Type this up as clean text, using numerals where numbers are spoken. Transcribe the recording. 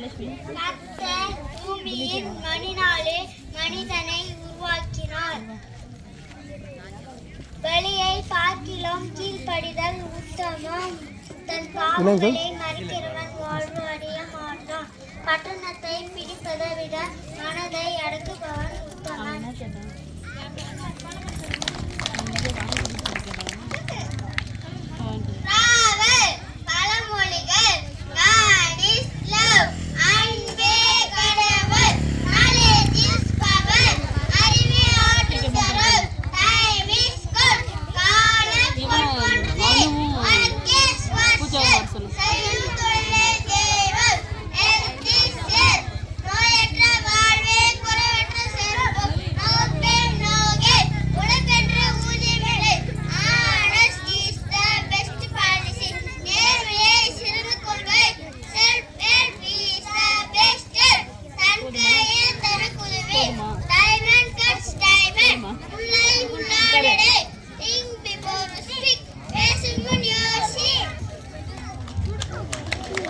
கர்த்தர் பூமியின் மணினாலே மனிதனை உருவாக்கினார். பலியை பார்க்கிலும் கீழ்ப்படிதல் உத்தமம். தன் பாவங்களை மறைக்கிறவன் வாழ்வு அடைய மாட்டான். பட்டணத்தை பிடிப்பதை விட மனதை அடக்குபவன் உத்தமன்.